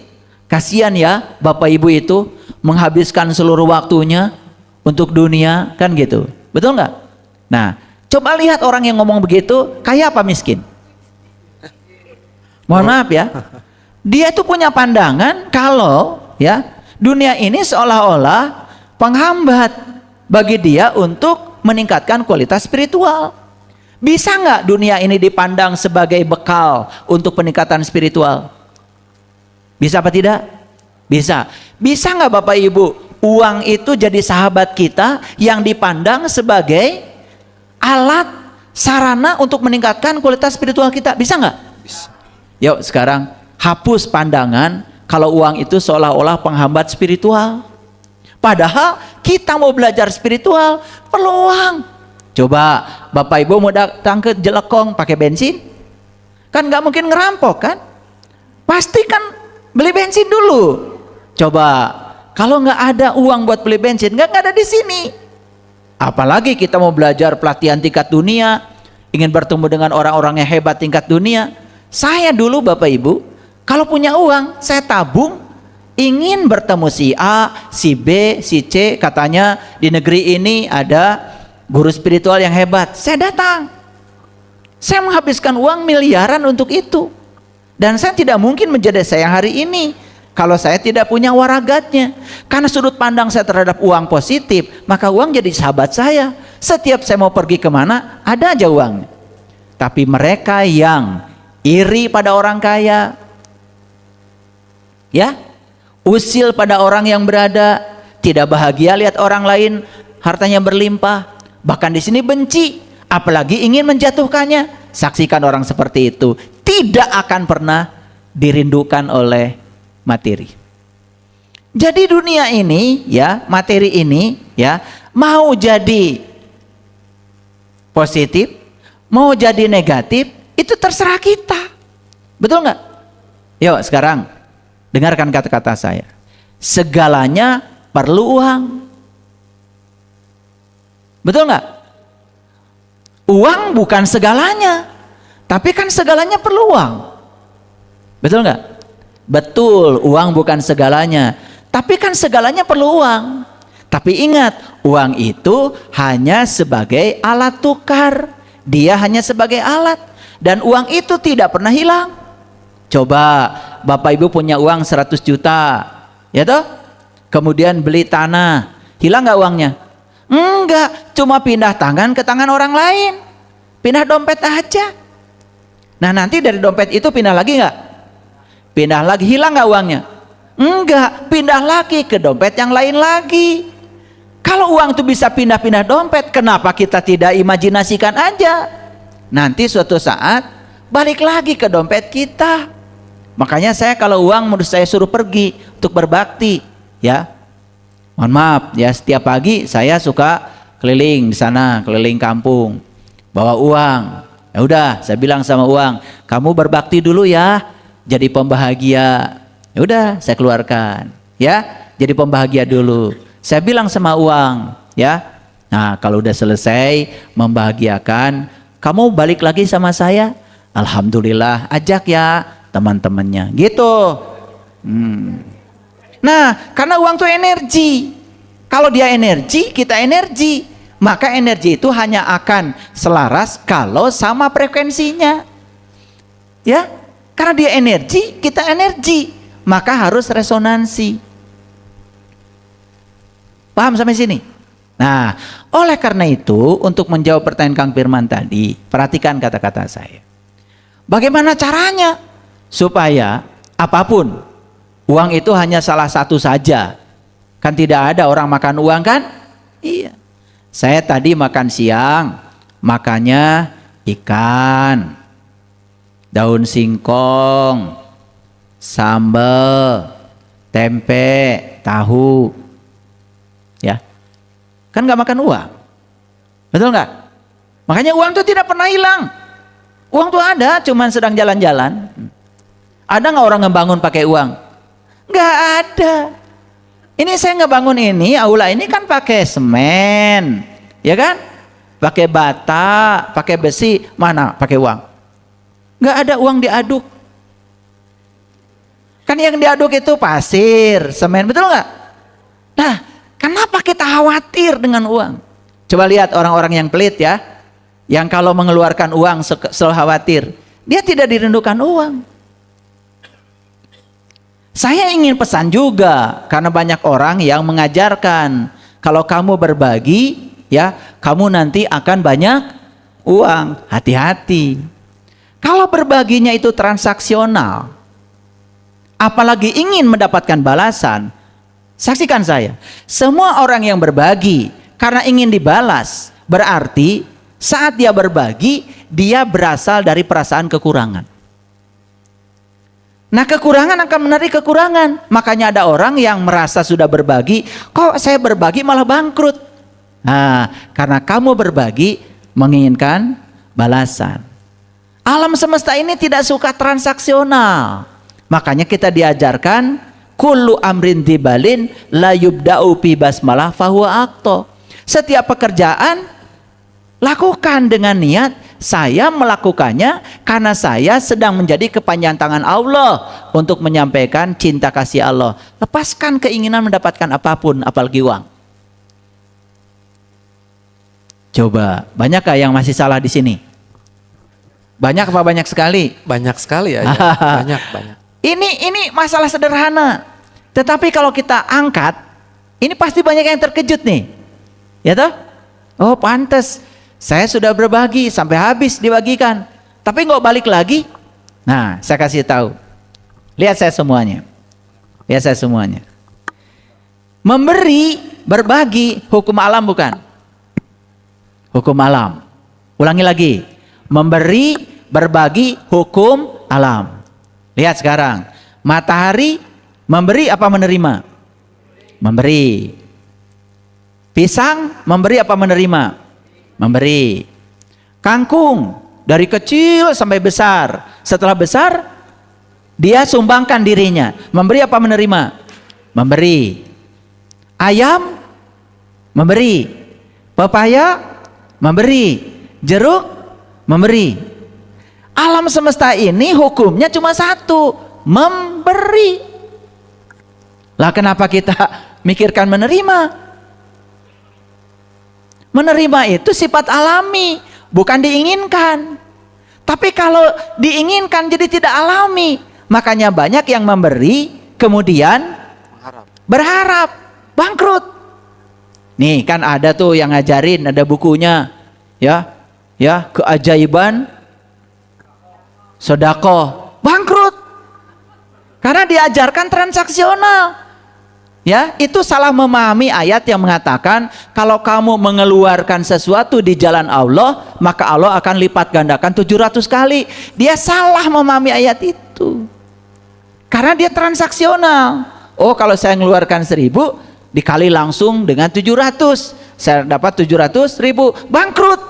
Kasihan ya Bapak Ibu itu menghabiskan seluruh waktunya untuk dunia, kan gitu. Betul nggak? Nah, coba lihat orang yang ngomong begitu, kaya apa miskin? Mohon maaf ya. Dia itu punya pandangan kalau ya dunia ini seolah-olah penghambat bagi dia untuk meningkatkan kualitas spiritual. Bisa nggak dunia ini dipandang sebagai bekal untuk peningkatan spiritual? Bisa apa tidak? Bisa. Bisa nggak Bapak Ibu, uang itu jadi sahabat kita yang dipandang sebagai alat sarana untuk meningkatkan kualitas spiritual kita? Bisa nggak? Bisa. Yuk sekarang hapus pandangan kalau uang itu seolah-olah penghambat spiritual. Padahal kita mau belajar spiritual perlu uang. Coba Bapak Ibu mau datang ke Jelekong pakai bensin? Kan nggak mungkin ngerampok kan? Pasti kan beli bensin dulu. Coba kalau nggak ada uang buat beli bensin, nggak ada di sini. Apalagi kita mau belajar pelatihan tingkat dunia, ingin bertemu dengan orang-orang yang hebat tingkat dunia. Saya dulu Bapak Ibu, kalau punya uang, saya tabung, ingin bertemu si A, si B, si C, katanya di negeri ini ada guru spiritual yang hebat. Saya datang. Saya menghabiskan uang miliaran untuk itu. Dan saya tidak mungkin menjadi saya hari ini kalau saya tidak punya waragatnya. Karena sudut pandang saya terhadap uang positif, maka uang jadi sahabat saya. Setiap saya mau pergi kemana, ada aja uangnya. Tapi mereka yang iri pada orang kaya, ya, usil pada orang yang berada, tidak bahagia lihat orang lain hartanya berlimpah, bahkan di sini benci, apalagi ingin menjatuhkannya. Saksikan orang seperti itu tidak akan pernah dirindukan oleh materi. Jadi dunia ini ya, materi ini ya, mau jadi positif, mau jadi negatif, itu terserah kita. Betul nggak? Yuk sekarang dengarkan kata-kata saya. Segalanya perlu uang. Betul nggak? Uang bukan segalanya, tapi kan segalanya perlu uang. Betul nggak? Betul, uang bukan segalanya, tapi kan segalanya perlu uang. Tapi ingat, uang itu hanya sebagai alat tukar. Dia hanya sebagai alat. Dan uang itu tidak pernah hilang. Coba Bapak Ibu punya uang 100 juta, ya toh? Kemudian beli tanah, hilang nggak uangnya? Enggak, cuma pindah tangan ke tangan orang lain. Pindah dompet aja. Nah nanti dari dompet itu pindah lagi nggak? Pindah lagi, hilang nggak uangnya? Enggak, pindah lagi ke dompet yang lain lagi. Kalau uang itu bisa pindah-pindah dompet, kenapa kita tidak imajinasikan aja? Nanti suatu saat balik lagi ke dompet kita. Makanya saya kalau uang menurut saya suruh pergi untuk berbakti, ya. Mohon maaf ya, setiap pagi saya suka keliling di sana, keliling kampung, bawa uang. Ya udah, saya bilang sama uang, kamu berbakti dulu ya, jadi pembahagia. Ya udah, saya keluarkan, ya, jadi pembahagia dulu. Saya bilang sama uang, ya. Nah, kalau udah selesai membahagiakan, kamu balik lagi sama saya. Alhamdulillah, ajak ya teman-temannya, gitu. Nah, karena uang itu energi. Kalau dia energi, kita energi. Maka energi itu hanya akan selaras kalau sama frekuensinya. Ya, karena dia energi, kita energi. Maka harus resonansi. Paham sampai sini? Nah, oleh karena itu, untuk menjawab pertanyaan Kang Firman tadi, perhatikan kata-kata saya. Bagaimana caranya supaya apapun, uang itu hanya salah satu saja. Kan tidak ada orang makan uang kan? Iya. Saya tadi makan siang, makannya ikan, daun singkong, sambal, tempe, tahu. Ya. Kan nggak makan uang. Betul nggak? Makanya uang itu tidak pernah hilang. Uang tuh ada, cuman sedang jalan-jalan. Ada nggak orang ngebangun pakai uang? Nggak ada. Ini saya ngebangun ini, aula ini kan pakai semen, ya kan? Pakai bata, pakai besi, mana pakai uang? Nggak ada uang diaduk. Kan yang diaduk itu pasir, semen, betul nggak? Nah, kenapa kita khawatir dengan uang? Coba lihat orang-orang yang pelit ya, yang kalau mengeluarkan uang selalu khawatir. Dia tidak dirindukan uang. Saya ingin pesan juga, karena banyak orang yang mengajarkan, kalau kamu berbagi, ya, kamu nanti akan banyak uang. Hati-hati. Kalau berbaginya itu transaksional, apalagi ingin mendapatkan balasan, saksikan saya, semua orang yang berbagi karena ingin dibalas, berarti saat dia berbagi, dia berasal dari perasaan kekurangan. Nah, kekurangan akan menarik kekurangan. Makanya ada orang yang merasa sudah berbagi, kok saya berbagi malah bangkrut. Nah, karena kamu berbagi menginginkan balasan. Alam semesta ini tidak suka transaksional. Makanya kita diajarkan kullu amrin dibalin la yubda'u bi basmalah fahuwa aqta. Setiap pekerjaan lakukan dengan niat saya melakukannya karena saya sedang menjadi kepanjangan tangan Allah untuk menyampaikan cinta kasih Allah. Lepaskan keinginan mendapatkan apapun, apalagi uang. Coba, banyakkah yang masih salah di sini? Banyak apa banyak sekali? Banyak sekali ya. Banyak. Ini masalah sederhana. Tetapi kalau kita angkat, ini pasti banyak yang terkejut nih. Ya toh? Oh, pantas. Saya sudah berbagi sampai habis dibagikan. Tapi nggak balik lagi. Nah, saya kasih tahu. Lihat saya semuanya. Lihat saya semuanya. Memberi, berbagi, hukum alam bukan? Hukum alam. Ulangi lagi. Memberi, berbagi, hukum alam. Lihat sekarang. Matahari memberi apa menerima? Memberi. Pisang memberi apa menerima? Memberi. Kangkung dari kecil sampai besar. Setelah besar dia sumbangkan dirinya. Memberi apa menerima? Memberi. Ayam memberi. Pepaya memberi. Jeruk memberi. Alam semesta ini hukumnya cuma satu, memberi. Lah kenapa kita mikirkan menerima? Menerima itu sifat alami, bukan diinginkan. Tapi kalau diinginkan jadi tidak alami. Makanya banyak yang memberi kemudian berharap bangkrut. Nih kan ada tuh yang ngajarin, ada bukunya, ya keajaiban sedekah, bangkrut. Karena diajarkan transaksional. Ya, itu salah memahami ayat yang mengatakan kalau kamu mengeluarkan sesuatu di jalan Allah, maka Allah akan lipat gandakan 700 kali. Dia salah memahami ayat itu. Karena dia transaksional. Oh, kalau saya mengeluarkan 1000 dikali langsung dengan 700, saya dapat 700.000, bangkrut.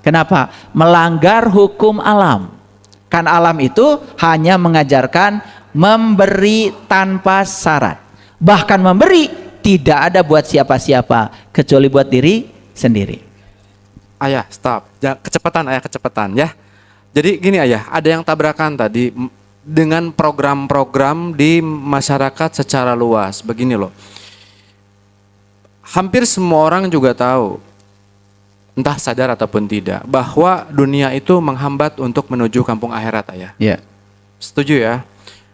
Kenapa? Melanggar hukum alam. Kan alam itu hanya mengajarkan memberi tanpa syarat. Bahkan memberi tidak ada buat siapa-siapa kecuali buat diri sendiri. Ayah, stop. Kecepatan ayah, kecepatan ya. Jadi gini ayah, ada yang tabrakan tadi dengan program-program di masyarakat secara luas. Begini loh. Hampir semua orang juga tahu, entah sadar ataupun tidak, bahwa dunia itu menghambat untuk menuju kampung akhirat ayah. Ya. Setuju ya?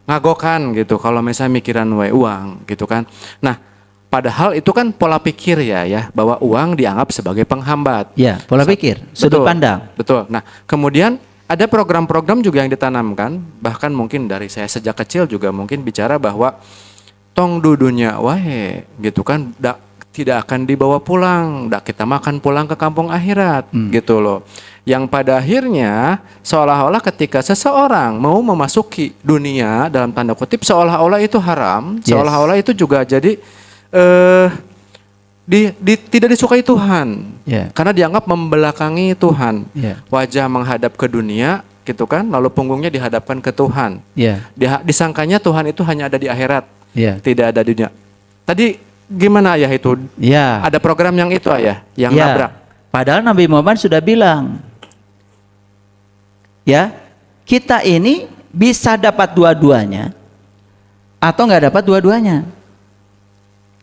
Ngagokan gitu kalau misalnya mikiran uang gitu kan. Nah, padahal itu kan pola pikir ya bahwa uang dianggap sebagai penghambat. Ya, pola pikir, sudut pandang. Betul. Nah, kemudian ada program-program juga yang ditanamkan, bahkan mungkin dari saya sejak kecil juga mungkin bicara bahwa tong dudunya wae gitu kan, tidak akan dibawa pulang, kita makan pulang ke kampung akhirat gitu loh. Yang pada akhirnya seolah-olah ketika seseorang mau memasuki dunia dalam tanda kutip seolah-olah itu haram, seolah-olah itu juga jadi tidak disukai Tuhan, karena dianggap membelakangi Tuhan. Wajah menghadap ke dunia gitu kan, lalu punggungnya dihadapkan ke Tuhan. Disangkanya Tuhan itu hanya ada di akhirat, tidak ada di dunia. Tadi gimana ayah itu? Ada program yang itu ayah, yang nabrak. Padahal Nabi Muhammad sudah bilang, ya, kita ini bisa dapat dua-duanya atau nggak dapat dua-duanya.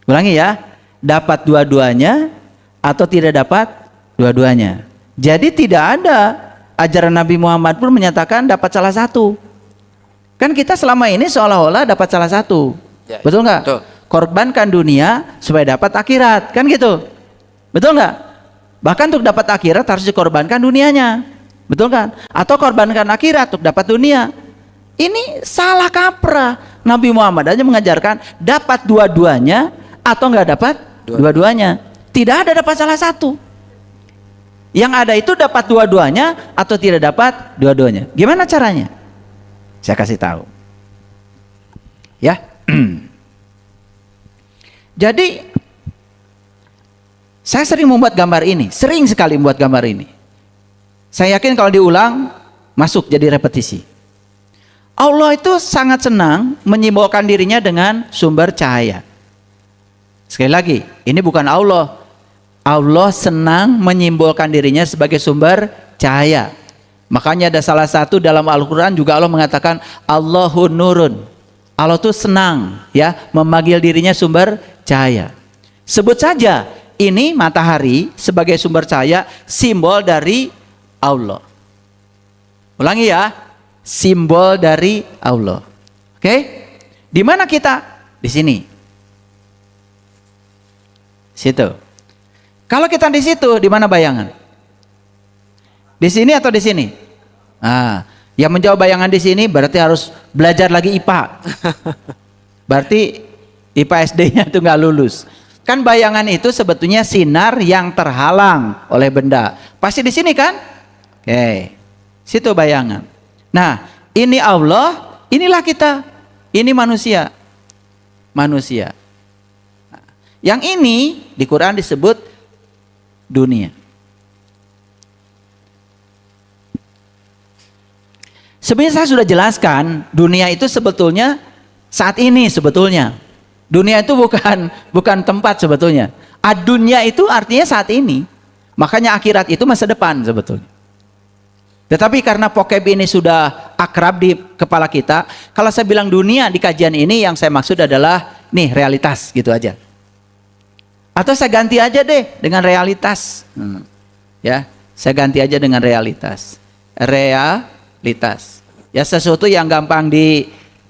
Ulangi ya, dapat dua-duanya atau tidak dapat dua-duanya. Jadi tidak ada ajaran Nabi Muhammad pun menyatakan dapat salah satu. Kan kita selama ini seolah-olah dapat salah satu. Ya, betul nggak? betul. Korbankan dunia supaya dapat akhirat, kan gitu. Betul nggak? Bahkan untuk dapat akhirat harus dikorbankan dunianya. Betul kan? Atau korbankan akhirat untuk dapat dunia. Ini salah kaprah. Nabi Muhammad aja mengajarkan dapat dua-duanya atau nggak dapat dua-duanya. Tidak ada dapat salah satu. Yang ada itu dapat dua-duanya atau tidak dapat dua-duanya. Gimana caranya? Saya kasih tahu. Ya. Jadi saya sering membuat gambar ini, sering sekali membuat gambar ini. Saya yakin kalau diulang masuk jadi repetisi. Allah itu sangat senang menyimbolkan dirinya dengan sumber cahaya. Sekali lagi, ini bukan Allah. Allah senang menyimbolkan dirinya sebagai sumber cahaya. Makanya ada salah satu dalam Al-Quran juga Allah mengatakan Allahun nurun. Allah tuh senang ya memanggil dirinya sumber cahaya. Sebut saja ini matahari sebagai sumber cahaya, simbol dari Allah. Ulangi ya, simbol dari Allah. Oke? Di mana kita? Di sini. Situ. Kalau kita di situ, di mana bayangan? Di sini atau di sini? Nah, yang menjawab bayangan di sini berarti harus belajar lagi IPA. Berarti IPA SD-nya itu nggak lulus. Kan bayangan itu sebetulnya sinar yang terhalang oleh benda. Pasti di sini kan? Oke, situ bayangan. Nah, ini Allah, inilah kita. Ini manusia. Manusia. Nah, yang ini di Quran disebut dunia. Sebenarnya saya sudah jelaskan, dunia itu sebetulnya saat ini sebetulnya. Dunia itu bukan tempat sebetulnya. Ad-dunya itu artinya saat ini. Makanya akhirat itu masa depan sebetulnya. Tetapi karena vocab ini sudah akrab di kepala kita, kalau saya bilang dunia di kajian ini yang saya maksud adalah nih realitas gitu aja. Atau saya ganti aja deh dengan realitas. Ya, saya ganti aja dengan realitas. Realitas. Ya sesuatu yang gampang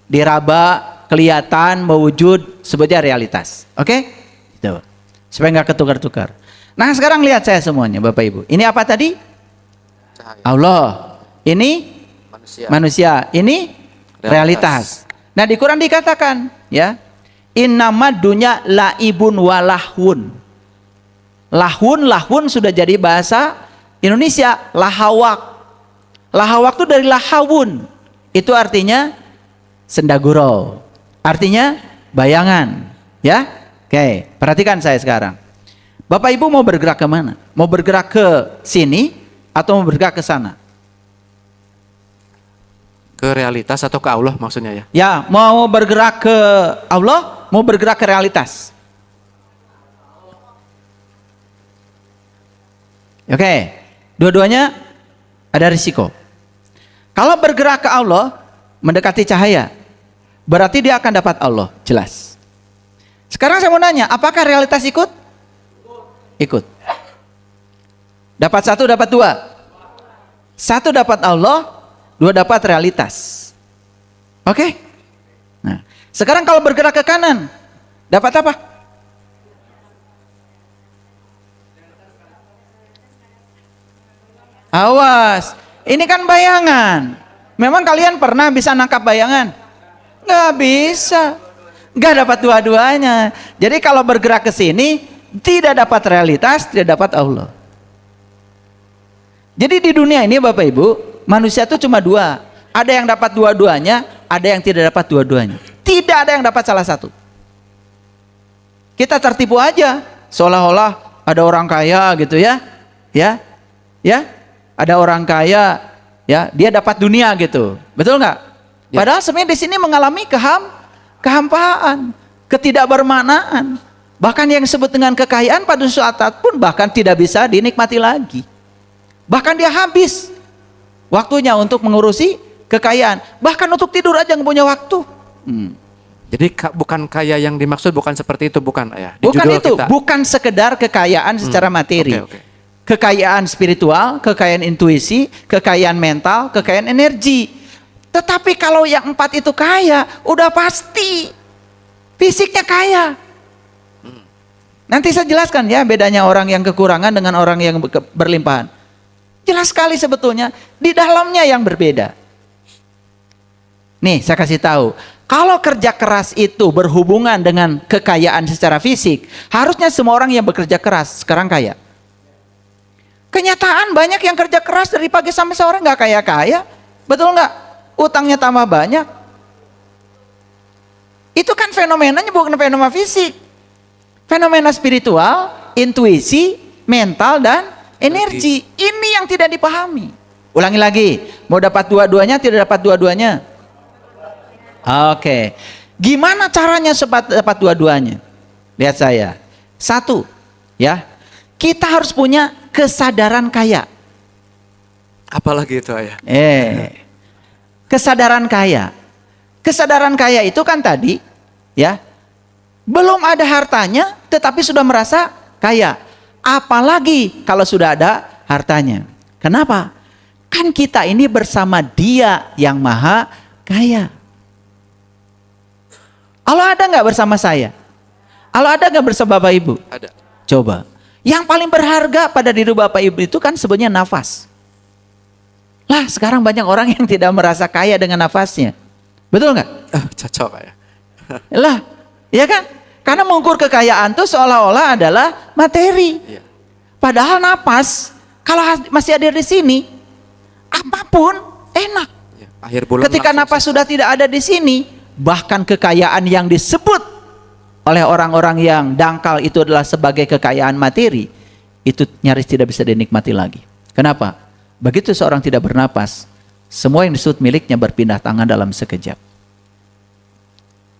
diraba, kelihatan, mewujud, sebutnya realitas. Oke? Itu. Supaya nggak ketukar-tukar. Nah sekarang lihat saya semuanya Bapak Ibu. Ini apa tadi? Cahaya. Allah. Ini manusia. Ini realitas. Nah di Quran dikatakan ya, innamad dunya laibun walahun. Lahun sudah jadi bahasa Indonesia. Lahawak. Lahawak itu dari lahawun. Itu artinya sendagurau. Artinya bayangan. Ya, oke. Perhatikan saya sekarang. Bapak Ibu mau bergerak ke mana? Mau bergerak ke sini atau mau bergerak ke sana? Ke realitas atau ke Allah maksudnya ya? Ya, mau bergerak ke Allah, mau bergerak ke realitas. Oke, dua-duanya ada risiko. Kalau bergerak ke Allah, mendekati cahaya, berarti dia akan dapat Allah, jelas. Sekarang saya mau nanya, apakah realitas ikut? Ikut. Dapat satu, dapat dua. Satu dapat Allah, dua dapat realitas. Oke? Nah, sekarang kalau bergerak ke kanan, dapat apa? Awas, ini kan bayangan. Memang kalian pernah bisa nangkap bayangan? Nggak bisa. Nggak dapat dua-duanya. Jadi kalau bergerak ke sini, tidak dapat realitas, tidak dapat Allah. Jadi di dunia ini Bapak Ibu, manusia itu cuma dua. Ada yang dapat dua-duanya, ada yang tidak dapat dua-duanya. Tidak ada yang dapat salah satu. Kita tertipu aja, seolah-olah ada orang kaya gitu ya. Ya. Ada orang kaya, ya, dia dapat dunia gitu. Betul nggak? Ya. Padahal sebenarnya di sini mengalami kehampaan, ketidakbermaknaan. Bahkan yang disebut dengan kekayaan pada suatu saat pun bahkan tidak bisa dinikmati lagi. Bahkan dia habis waktunya untuk mengurusi kekayaan. Bahkan untuk tidur aja nggak punya waktu. Jadi bukan kaya yang dimaksud bukan seperti itu, bukan ayah. Di Bukan judul itu, kita. bukan sekedar kekayaan secara materi. Oke. Kekayaan spiritual, kekayaan intuisi, kekayaan mental, kekayaan energi. Tetapi kalau yang 4 itu kaya, udah pasti fisiknya kaya. Nanti saya jelaskan ya bedanya orang yang kekurangan dengan orang yang berlimpahan. Jelas sekali sebetulnya, di dalamnya yang berbeda. Nih saya kasih tahu, kalau kerja keras itu berhubungan dengan kekayaan secara fisik, harusnya semua orang yang bekerja keras sekarang kaya. Kenyataan banyak yang kerja keras dari pagi sampai sore nggak kaya-kaya, betul nggak? Utangnya tambah banyak. Itu kan fenomenanya bukan fenomena fisik, fenomena spiritual, intuisi, mental dan energi. Ini yang tidak dipahami. Ulangi lagi, mau dapat dua-duanya, tidak dapat dua-duanya. Oke, gimana caranya supaya dapat dua-duanya? Lihat saya. 1, ya, kita harus punya kesadaran kaya. Apalagi itu ayah? Kesadaran kaya. Kesadaran kaya itu kan tadi, ya, belum ada hartanya, tetapi sudah merasa kaya. Apalagi kalau sudah ada hartanya. Kenapa? Kan kita ini bersama Dia yang maha kaya. Allah ada nggak bersama saya? Allah ada nggak bersama Bapak Ibu? Ada. Coba. Yang paling berharga pada diri Bapak Ibu itu kan sebenarnya nafas. Lah sekarang banyak orang yang tidak merasa kaya dengan nafasnya. Betul nggak? Cocok ayah. Lah, ya kan? Karena mengukur kekayaan itu seolah-olah adalah materi. Iya. Padahal napas, kalau masih ada di sini, apapun enak. Ya, akhir bulan Ketika napas sudah tidak ada di sini, bahkan kekayaan yang disebut oleh orang-orang yang dangkal itu adalah sebagai kekayaan materi, itu nyaris tidak bisa dinikmati lagi. Kenapa? Begitu seorang tidak bernapas, semua yang disebut miliknya berpindah tangan dalam sekejap.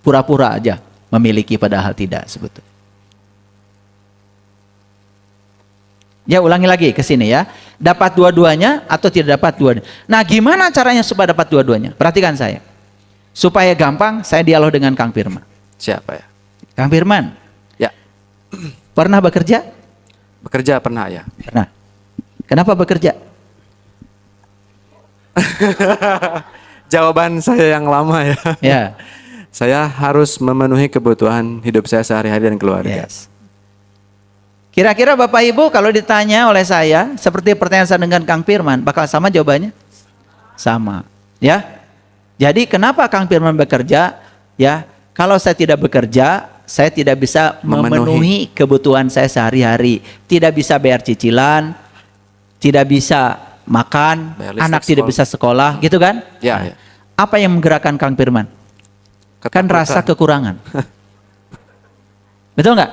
Pura-pura aja memiliki padahal tidak sebetulnya. Ya ulangi lagi ke sini ya. Dapat dua-duanya atau tidak dapat dua-duanya. Nah gimana caranya supaya dapat dua-duanya? Perhatikan saya. Supaya gampang saya dialog dengan Kang Firman. Siapa ya? Kang Firman. Ya. Pernah bekerja? Bekerja pernah ya? Pernah. Kenapa bekerja? Jawaban saya yang lama ya. Ya. Saya harus memenuhi kebutuhan hidup saya sehari-hari dan keluarga. Yes. Kira-kira Bapak Ibu kalau ditanya oleh saya seperti pertanyaan saya dengan Kang Firman, bakal sama jawabannya? Sama. Ya. Jadi kenapa Kang Firman bekerja? Ya, kalau saya tidak bekerja, saya tidak bisa memenuhi kebutuhan saya sehari-hari. Tidak bisa bayar cicilan, tidak bisa makan, anak tidak bisa sekolah, gitu kan? Ya, ya. Apa yang menggerakkan Kang Firman? Kan rasa kekurangan. Betul nggak?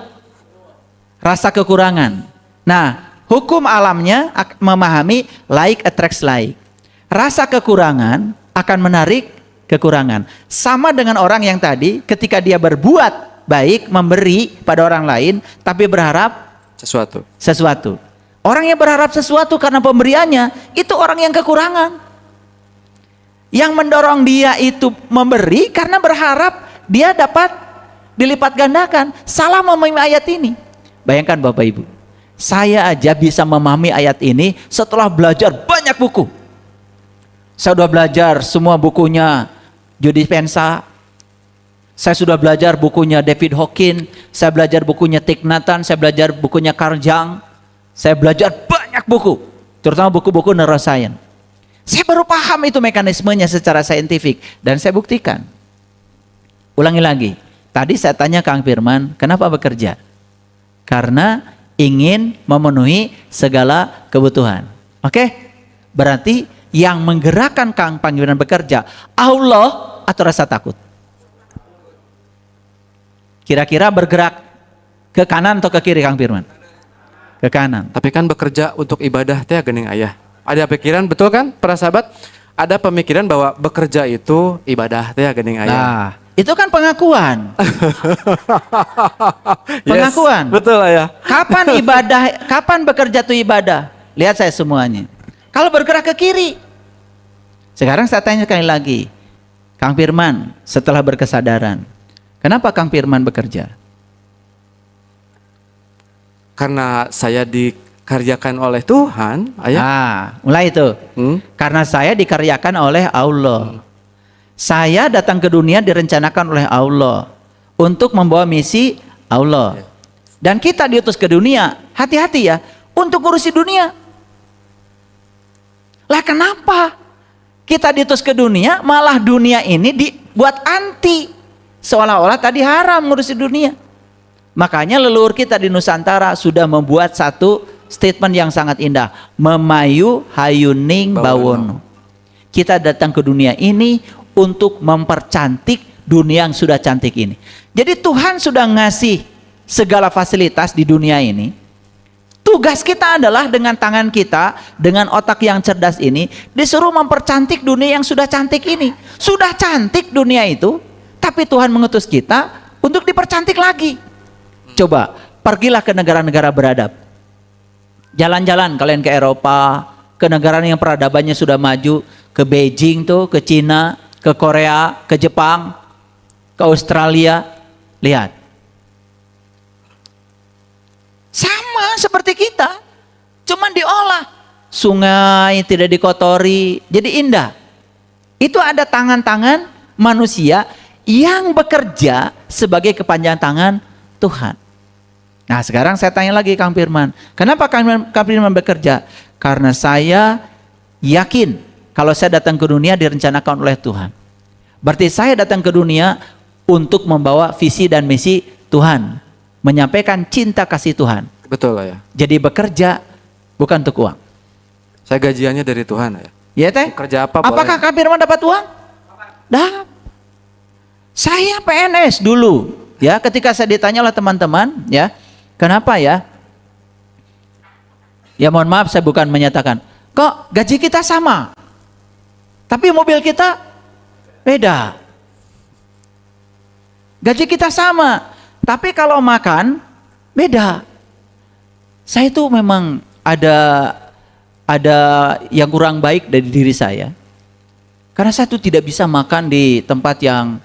Rasa kekurangan. Nah, hukum alamnya memahami like attracts like. Rasa kekurangan akan menarik kekurangan. Sama dengan orang yang tadi ketika dia berbuat baik, memberi pada orang lain, tapi berharap sesuatu. Orang yang berharap sesuatu karena pemberiannya, itu orang yang kekurangan. Yang mendorong dia itu memberi karena berharap dia dapat dilipat gandakan. Salah memahami ayat ini. Bayangkan Bapak Ibu, saya aja bisa memahami ayat ini setelah belajar banyak buku. Saya sudah belajar semua bukunya Joe Dispenza. Saya sudah belajar bukunya David Hawkins. Saya belajar bukunya Thich Nhat Hanh. Saya belajar bukunya Carl Jung. Saya belajar banyak buku, terutama buku-buku neuroscience. Saya baru paham itu mekanismenya secara saintifik dan saya buktikan. Ulangi lagi. Tadi saya tanya Kang Firman, kenapa bekerja? Karena ingin memenuhi segala kebutuhan. Oke? Berarti yang menggerakkan Kang Firman bekerja, Allah atau rasa takut? Kira-kira bergerak ke kanan atau ke kiri Kang Firman? Ke kanan. Tapi kan bekerja untuk ibadah teh gening ayah. Ada pikiran, betul kan para sahabat? Ada pemikiran bahwa bekerja itu ibadah teh gening ayah. Nah, itu kan pengakuan. Pengakuan. Yes, betul ayah. Kapan ibadah, kapan bekerja itu ibadah? Lihat saya semuanya. Kalau bergerak ke kiri, Sekarang saya tanya sekali lagi, Kang Firman setelah berkesadaran, kenapa Kang Firman bekerja? Karena saya dikaryakan oleh Tuhan, ayah. Mulai itu. Hmm? Karena saya dikaryakan oleh Allah. Saya datang ke dunia direncanakan oleh Allah untuk membawa misi Allah. Dan kita diutus ke dunia, hati-hati ya, untuk ngurusi dunia. Lah kenapa kita diutus ke dunia, malah dunia ini dibuat anti. Seolah-olah tadi haram ngurusi dunia. Makanya leluhur kita di Nusantara sudah membuat satu statement yang sangat indah. Memayu hayuning bawono. Kita datang ke dunia ini untuk mempercantik dunia yang sudah cantik ini. Jadi Tuhan sudah ngasih segala fasilitas di dunia ini. Tugas kita adalah dengan tangan kita, dengan otak yang cerdas ini, disuruh mempercantik dunia yang sudah cantik ini. Sudah cantik dunia itu, tapi Tuhan mengutus kita untuk dipercantik lagi. Coba, pergilah ke negara-negara beradab. Jalan-jalan kalian ke Eropa, ke negara yang peradabannya sudah maju, ke Beijing tuh, ke Cina, ke Korea, ke Jepang, ke Australia. Lihat. Sama seperti kita, cuman diolah. Sungai tidak dikotori, jadi indah. Itu ada tangan-tangan manusia yang bekerja sebagai kepanjangan tangan Tuhan. Nah sekarang saya tanya lagi Kang Firman, kenapa Kang Firman bekerja? Karena saya yakin kalau saya datang ke dunia direncanakan oleh Tuhan. Berarti saya datang ke dunia untuk membawa visi dan misi Tuhan, menyampaikan cinta kasih Tuhan. Betul lah ya. Jadi bekerja bukan untuk uang. Saya gajiannya dari Tuhan ya. Ya teh? Kerja apa? Apakah Kang Firman dapat uang? Dah. Saya PNS dulu. Ya, ketika saya ditanya oleh teman-teman, ya, kenapa ya? Ya mohon maaf saya bukan menyatakan, kok gaji kita sama, tapi mobil kita beda. Gaji kita sama, tapi kalau makan beda. Saya itu memang ada yang kurang baik dari diri saya. Karena saya tuh tidak bisa makan di tempat yang